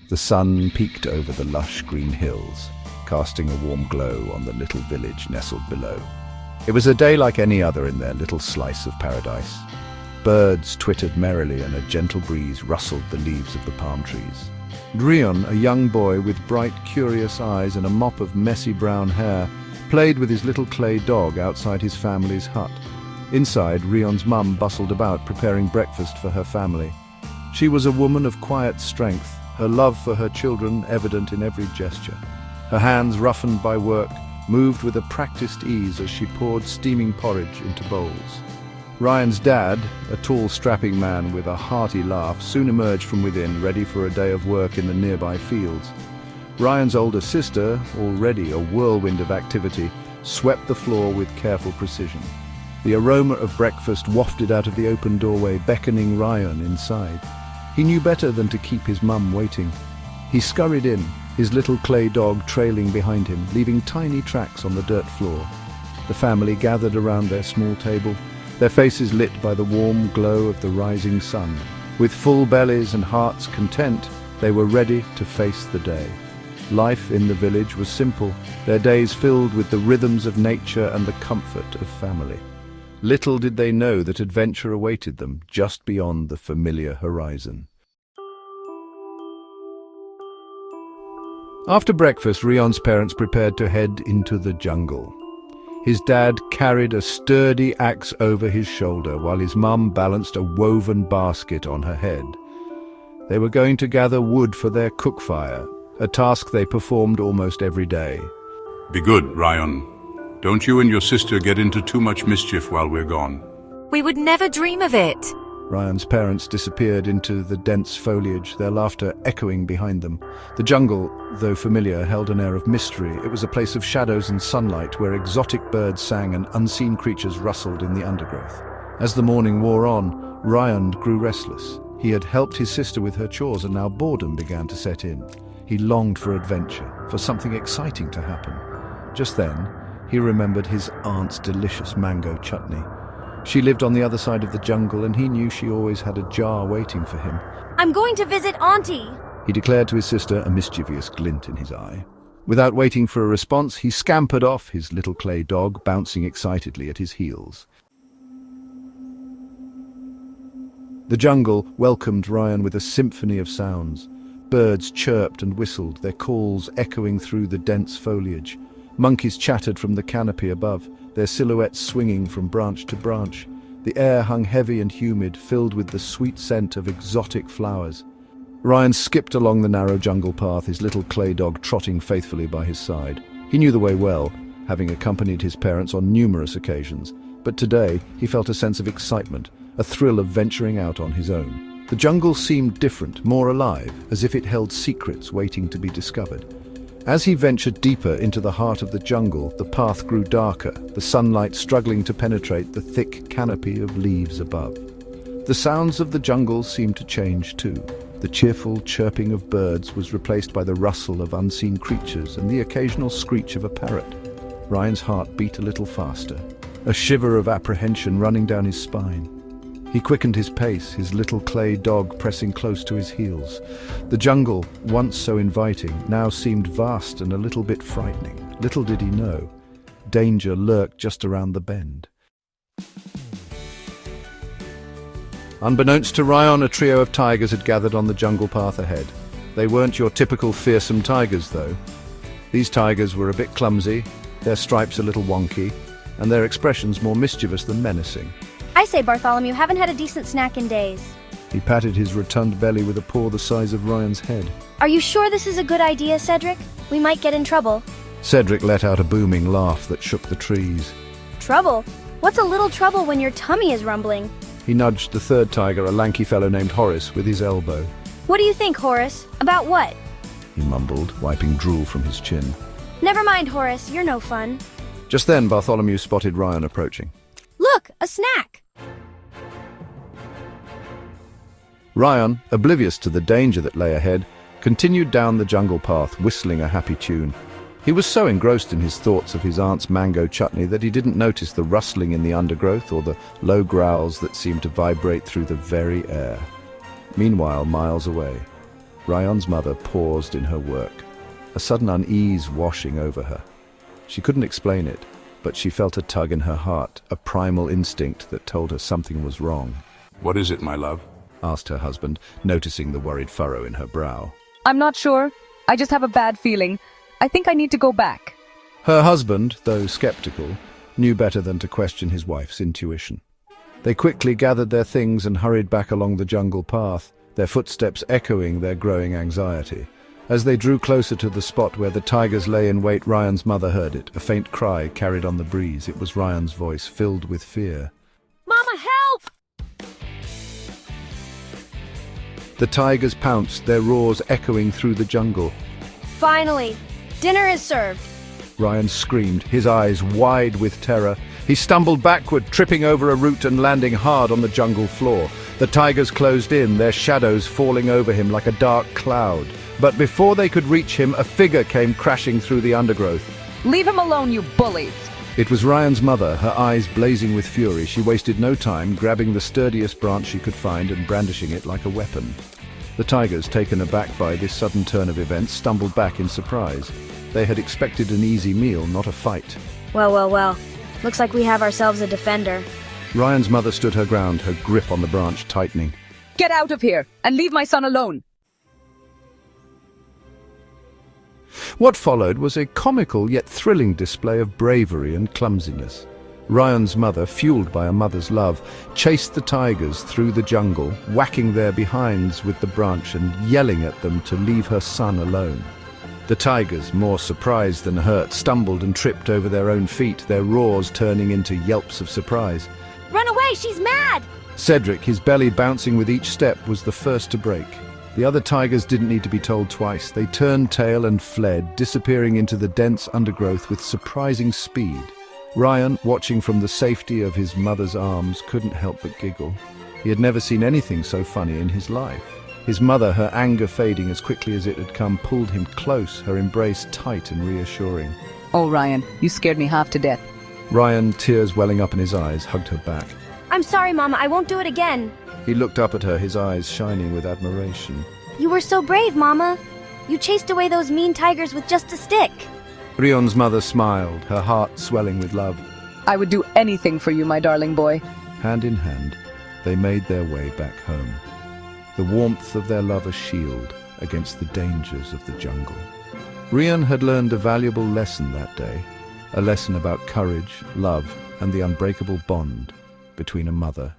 The sun peeked over the lush green hills, casting a warm glow on the little village nestled below. It was a day like any other in their little slice of paradise. Birds twittered merrily and a gentle breeze rustled the leaves of the palm trees. Rion, a young boy with bright, curious eyes and a mop of messy brown hair, played with his little clay dog outside his family's hut. Inside, Rion's mum bustled about preparing breakfast for her family. She was a woman of quiet strength, her love for her children evident in every gesture. Her hands, roughened by work, moved with a practiced ease as she poured steaming porridge into bowls. Rion's dad, a tall, strapping man with a hearty laugh, soon emerged from within, ready for a day of work in the nearby fields. Rion's older sister, already a whirlwind of activity, swept the floor with careful precision. The aroma of breakfast wafted out of the open doorway, beckoning Rion inside. He knew better than to keep his mum waiting. He scurried in, his little clay dog trailing behind him, leaving tiny tracks on the dirt floor. The family gathered around their small table, their faces lit by the warm glow of the rising sun. With full bellies and hearts content, they were ready to face the day. Life in the village was simple, their days filled with the rhythms of nature and the comfort of family. Little did they know that adventure awaited them just beyond the familiar horizon. After breakfast, Rion's parents prepared to head into the jungle. His dad carried a sturdy axe over his shoulder, while his mum balanced a woven basket on her head. They were going to gather wood for their cook fire, a task they performed almost every day. Be good, Rion. Don't you and your sister get into too much mischief while we're gone. We would never dream of it. Rion's parents disappeared into the dense foliage, their laughter echoing behind them. The jungle, though familiar, held an air of mystery. It was a place of shadows and sunlight, where exotic birds sang and unseen creatures rustled in the undergrowth. As the morning wore on, Rion grew restless. He had helped his sister with her chores, and now boredom began to set in. He longed for adventure, for something exciting to happen. Just then, he remembered his aunt's delicious mango chutney. She lived on the other side of the jungle, and he knew she always had a jar waiting for him. I'm going to visit Auntie, he declared to his sister, a mischievous glint in his eye. Without waiting for a response, he scampered off, his little clay dog bouncing excitedly at his heels. The jungle welcomed Rion with a symphony of sounds. Birds chirped and whistled, their calls echoing through the dense foliage. Monkeys chattered from the canopy above, their silhouettes swinging from branch to branch. The air hung heavy and humid, filled with the sweet scent of exotic flowers. Rion skipped along the narrow jungle path, his little clay dog trotting faithfully by his side. He knew the way well, having accompanied his parents on numerous occasions, but today he felt a sense of excitement, a thrill of venturing out on his own. The jungle seemed different, more alive, as if it held secrets waiting to be discovered. As he ventured deeper into the heart of the jungle, the path grew darker, the sunlight struggling to penetrate the thick canopy of leaves above. The sounds of the jungle seemed to change too. The cheerful chirping of birds was replaced by the rustle of unseen creatures and the occasional screech of a parrot. Rion's heart beat a little faster, a shiver of apprehension running down his spine. He quickened his pace, his little clay dog pressing close to his heels. The jungle, once so inviting, now seemed vast and a little bit frightening. Little did he know, danger lurked just around the bend. Unbeknownst to Rion, a trio of tigers had gathered on the jungle path ahead. They weren't your typical fearsome tigers, though. These tigers were a bit clumsy, their stripes a little wonky, and their expressions more mischievous than menacing. I say, Bartholomew, haven't had a decent snack in days. He patted his rotund belly with a paw the size of Rion's head. Are you sure this is a good idea, Cedric? We might get in trouble. Cedric let out a booming laugh that shook the trees. Trouble? What's a little trouble when your tummy is rumbling? He nudged the third tiger, a lanky fellow named Horace, with his elbow. What do you think, Horace? About what? He mumbled, wiping drool from his chin. Never mind, Horace. You're no fun. Just then, Bartholomew spotted Rion approaching. Look, a snack! Rion, oblivious to the danger that lay ahead, continued down the jungle path, whistling a happy tune. He was so engrossed in his thoughts of his aunt's mango chutney that he didn't notice the rustling in the undergrowth or the low growls that seemed to vibrate through the very air. Meanwhile, miles away, Rion's mother paused in her work, a sudden unease washing over her. She couldn't explain it, but she felt a tug in her heart, a primal instinct that told her something was wrong. What is it, my love? Asked her husband, noticing the worried furrow in her brow. I'm not sure. I just have a bad feeling. I think I need to go back. Her husband, though skeptical, knew better than to question his wife's intuition. They quickly gathered their things and hurried back along the jungle path, their footsteps echoing their growing anxiety. As they drew closer to the spot where the tigers lay in wait, Rion's mother heard it. A faint cry carried on the breeze. It was Rion's voice, filled with fear. Mama, help! The tigers pounced, their roars echoing through the jungle. Finally, dinner is served. Rion screamed, his eyes wide with terror. He stumbled backward, tripping over a root and landing hard on the jungle floor. The tigers closed in, their shadows falling over him like a dark cloud. But before they could reach him, a figure came crashing through the undergrowth. Leave him alone, you bullies! It was Rion's mother, her eyes blazing with fury. She wasted no time, grabbing the sturdiest branch she could find and brandishing it like a weapon. The tigers, taken aback by this sudden turn of events, stumbled back in surprise. They had expected an easy meal, not a fight. Well. Looks like we have ourselves a defender. Rion's mother stood her ground, her grip on the branch tightening. Get out of here and leave my son alone! What followed was a comical yet thrilling display of bravery and clumsiness. Rion's mother, fueled by a mother's love, chased the tigers through the jungle, whacking their behinds with the branch and yelling at them to leave her son alone. The tigers, more surprised than hurt, stumbled and tripped over their own feet, their roars turning into yelps of surprise. Run away, she's mad! Cedric, his belly bouncing with each step, was the first to break. The other tigers didn't need to be told twice. They turned tail and fled, disappearing into the dense undergrowth with surprising speed. Rion, watching from the safety of his mother's arms, couldn't help but giggle. He had never seen anything so funny in his life. His mother, her anger fading as quickly as it had come, pulled him close, her embrace tight and reassuring. Oh, Rion, you scared me half to death. Rion, tears welling up in his eyes, hugged her back. I'm sorry, Mama, I won't do it again. He looked up at her, his eyes shining with admiration. You were so brave, Mama. You chased away those mean tigers with just a stick. Rion's mother smiled, her heart swelling with love. I would do anything for you, my darling boy. Hand in hand, they made their way back home. The warmth of their love a shield against the dangers of the jungle. Rion had learned a valuable lesson that day, a lesson about courage, love, and the unbreakable bond between a mother